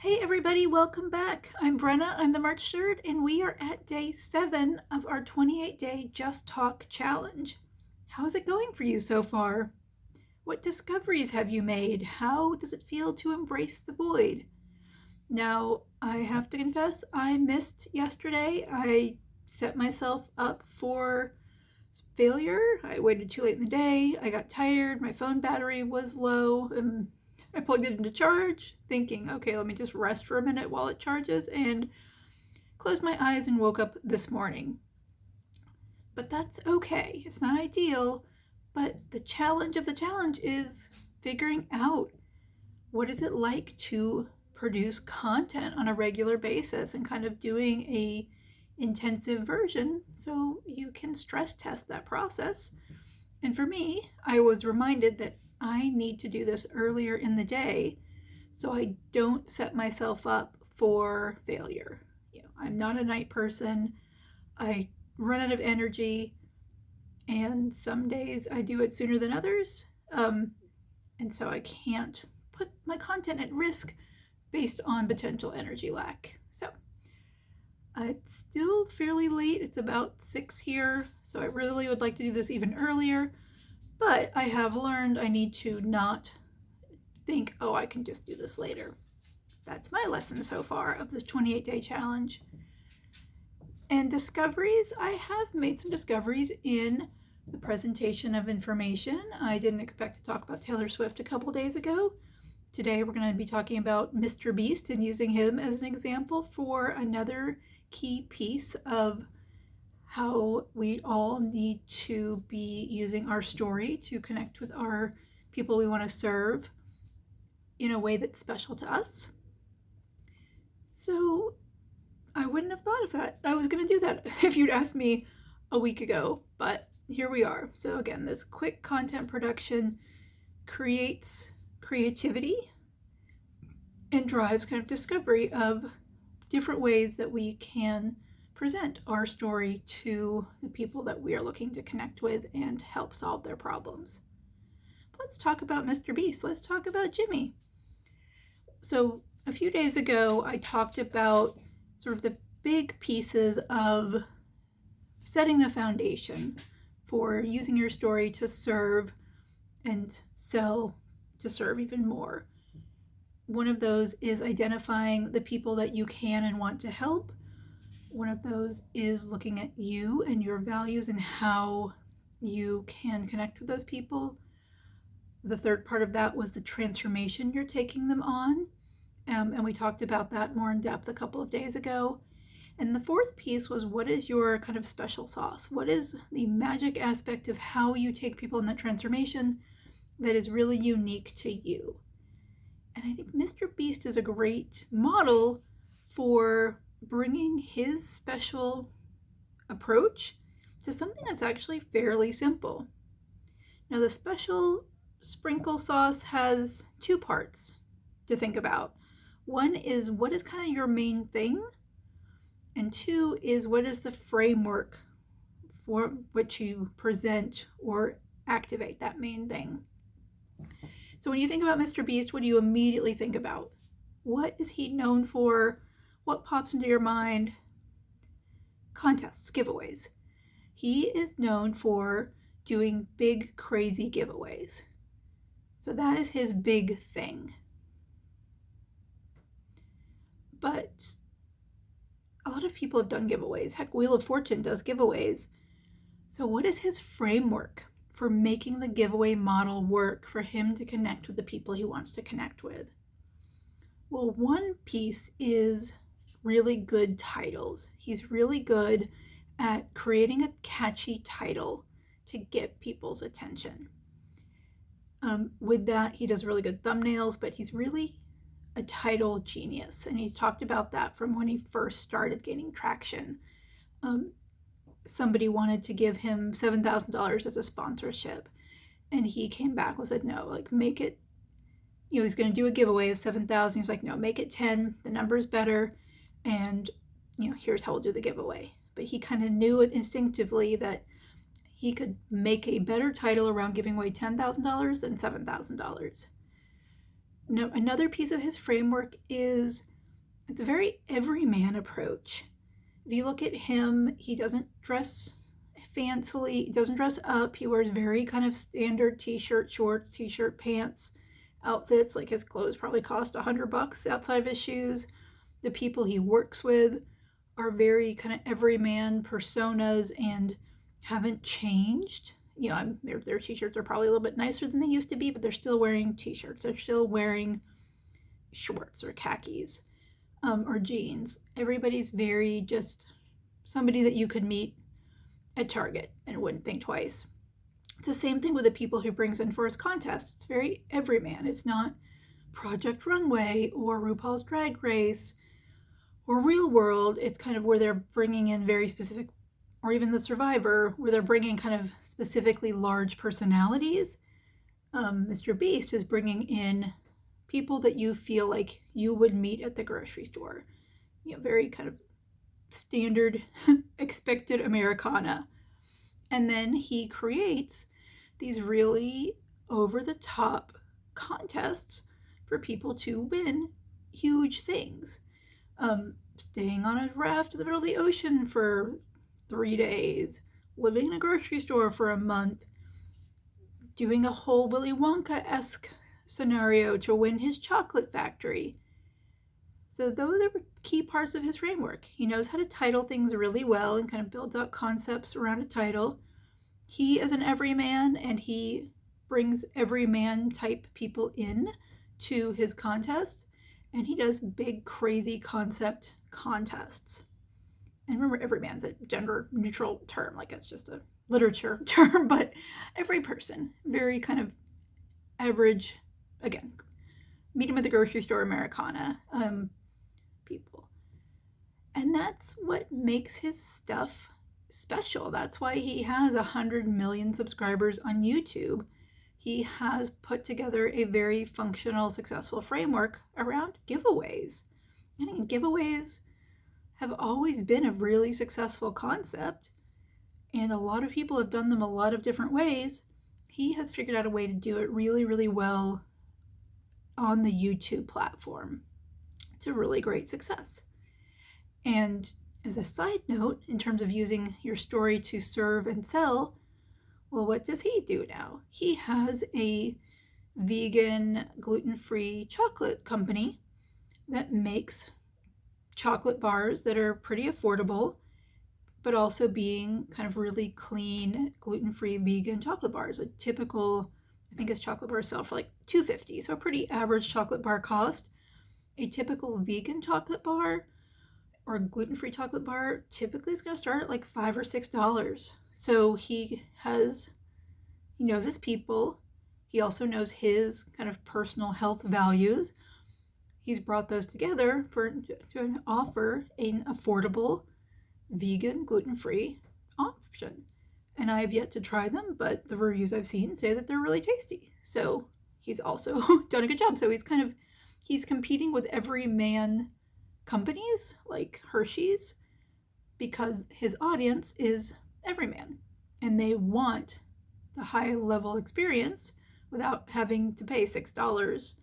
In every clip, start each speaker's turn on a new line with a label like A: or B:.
A: Hey everybody, welcome back. I'm Brenna, I'm the March 3rd, and we are at day 7 of our 28-day Just Talk challenge. How's it going for you so far? What discoveries have you made? How does it feel to embrace the void? Now, I have to confess, I missed yesterday. I set myself up for failure. I waited too late in the day. I got tired. My phone battery was low. And I plugged it into charge, thinking, okay, let me just rest for a minute while it charges, and closed my eyes and woke up this morning. But that's okay. It's not ideal, but the challenge of the challenge is figuring out what is it like to produce content on a regular basis and kind of doing a intensive version so you can stress test that process. And for me, I was reminded that I need to do this earlier in the day so I don't set myself up for failure. I'm not a night person. I run out of energy, and some days I do it sooner than others. And so I can't put my content at risk based on potential energy lack. So it's still fairly late. It's about 6 here, so I really would like to do this even earlier. But I have learned I need to not think, oh, I can just do this later. That's my lesson so far of this 28-day challenge. And discoveries, I have made some discoveries in the presentation of information. I didn't expect to talk about Taylor Swift a couple days ago. Today we're going to be talking about Mr. Beast and using him as an example for another key piece of how we all need to be using our story to connect with our people we want to serve in a way that's special to us. So I wouldn't have thought of that. I was going to do that if you'd asked me a week ago, but here we are. So again, this quick content production creates creativity and drives kind of discovery of different ways that we can present our story to the people that we are looking to connect with and help solve their problems. Let's talk about Mr. Beast. Let's talk about Jimmy. So a few days ago, I talked about sort of the big pieces of setting the foundation for using your story to serve and sell to serve even more. One of those is identifying the people that you can and want to help. One of those is looking at you and your values and how you can connect with those people. The third part of that was the transformation you're taking them on. And we talked about that more in depth a couple of days ago. And the fourth piece was, what is your kind of special sauce? What is the magic aspect of how you take people in that transformation that is really unique to you? And I think Mr. Beast is a great model for bringing his special approach to something that's actually fairly simple. Now, the special sprinkle sauce has two parts to think about. One is, what is kind of your main thing? And two is, what is the framework for which you present or activate that main thing? So when you think about Mr. Beast, what do you immediately think about? What is he known for? What pops into your mind? Contests, giveaways. He is known for doing big, crazy giveaways. So that is his big thing. But a lot of people have done giveaways. Heck, Wheel of Fortune does giveaways. So what is his framework for making the giveaway model work for him to connect with the people he wants to connect with? Well, one piece is really good titles. He's really good at creating a catchy title to get people's attention. With that, he does really good thumbnails, but he's really a title genius. And he's talked about that from when he first started gaining traction. Somebody wanted to give him $7,000 as a sponsorship. And he came back and said, no, like make it, he's going to do a giveaway of 7,000. He's like, no, make it 10. The number is better. And, here's how we'll do the giveaway. But he kind of knew it instinctively that he could make a better title around giving away $10,000 than $7,000. Another piece of his framework is it's a very everyman approach. If you look at him, he doesn't dress fancily, he doesn't dress up. He wears very kind of standard t-shirt, shorts, t-shirt, pants outfits. Like his clothes probably cost $100 outside of his shoes. The people he works with are very kind of everyman personas and haven't changed. You know, their t-shirts are probably a little bit nicer than they used to be, but they're still wearing t-shirts. They're still wearing shorts or khakis or jeans. Everybody's very just somebody that you could meet at Target and wouldn't think twice. It's the same thing with the people who brings in for his contests. It's very everyman. It's not Project Runway or RuPaul's Drag Race or Real World. It's kind of where they're bringing in very specific, or even The Survivor, where they're bringing kind of specifically large personalities. Mr. Beast is bringing in people that you feel like you would meet at the grocery store. You know, very kind of standard, expected Americana. And then he creates these really over-the-top contests for people to win huge things. Staying on a raft in the middle of the ocean for 3 days, living in a grocery store for a month, doing a whole Willy Wonka-esque scenario to win his chocolate factory. So those are key parts of his framework. He knows how to title things really well and kind of builds out concepts around a title. He is an everyman, and he brings everyman type people in to his contests, and he does big, crazy concept contests. And remember, everyman's a gender neutral term, like it's just a literature term, but every person, very kind of average, again, meet him at the grocery store Americana people. And that's what makes his stuff special. That's why he has 100 million subscribers on YouTube. He has put together a very functional, successful framework around giveaways. And giveaways have always been a really successful concept, and a lot of people have done them a lot of different ways. He has figured out a way to do it really, really well on the YouTube platform to really great success. And as a side note, in terms of using your story to serve and sell, well, what does he do now? He has a vegan, gluten-free chocolate company that makes chocolate bars that are pretty affordable, but also being kind of really clean, gluten-free, vegan chocolate bars. A typical, I think his chocolate bars sell for like $2.50, so a pretty average chocolate bar cost. A typical vegan chocolate bar or a gluten-free chocolate bar typically is going to start at like $5 or $6. So he knows his people. He also knows his kind of personal health values. He's brought those together to offer an affordable, vegan, gluten-free option. And I have yet to try them, but the reviews I've seen say that they're really tasty. So he's also done a good job. So he's competing with everyman companies like Hershey's because his audience is everyman. And they want the high level experience without having to pay $6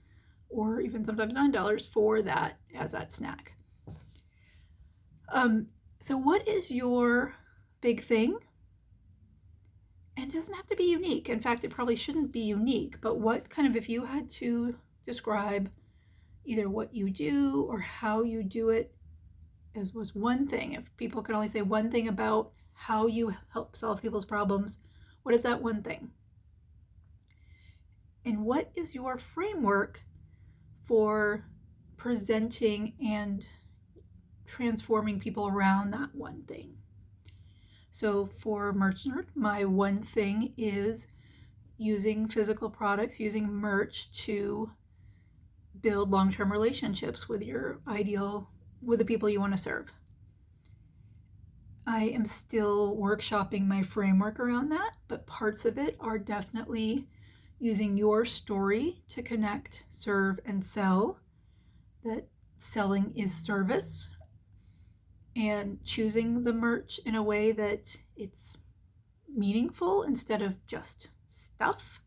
A: or even sometimes $9 for that as that snack. So what is your big thing? And it doesn't have to be unique. In fact, it probably shouldn't be unique, but what kind of, if you had to describe either what you do or how you do it, as was one thing, if people could only say one thing about how you help solve people's problems, what is that one thing? And what is your framework for presenting and transforming people around that one thing? So for Merch Nerd, my one thing is using physical products, using merch to build long-term relationships with with the people you want to serve. I am still workshopping my framework around that, but parts of it are definitely using your story to connect, serve, and sell. That selling is service, and choosing the merch in a way that it's meaningful instead of just stuff,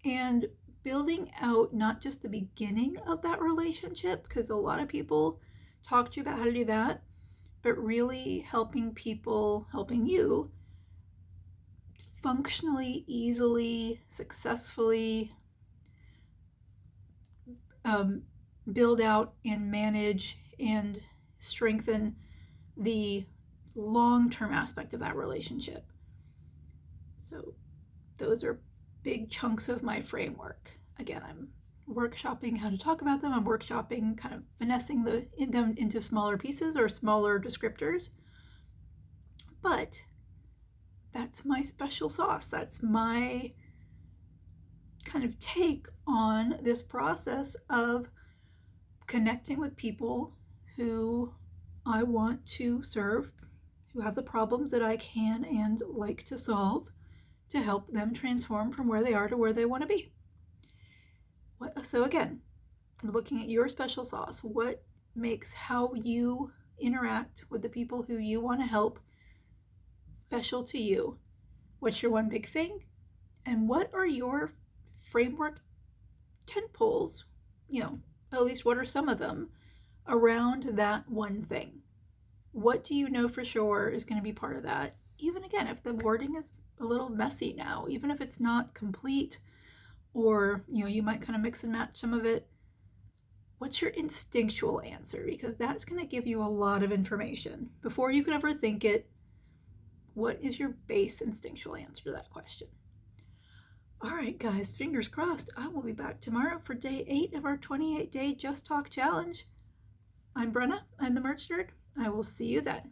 A: and building out not just the beginning of that relationship, because a lot of people talk to you about how to do that, but really helping you functionally, easily, successfully build out and manage and strengthen the long-term aspect of that relationship. So those are big chunks of my framework. Again, I'm workshopping how to talk about them. I'm workshopping kind of finessing them into smaller pieces or smaller descriptors. But that's my special sauce. That's my kind of take on this process of connecting with people who I want to serve, who have the problems that I can and like to solve, to help them transform from where they are to where they want to be. So again, I'm looking at your special sauce. What makes how you interact with the people who you want to help special to you? What's your one big thing? And what are your framework tentpoles? At least what are some of them around that one thing? What do you know for sure is going to be part of that? Even again, if the wording is a little messy now, even if it's not complete, or you might kind of mix and match some of it, what's your instinctual answer? Because that's going to give you a lot of information. Before you can ever think it, what is your base instinctual answer to that question? All right, guys, fingers crossed. I will be back tomorrow for day 8 of our 28-day Just Talk Challenge. I'm Brenna. I'm the Merch Nerd. I will see you then.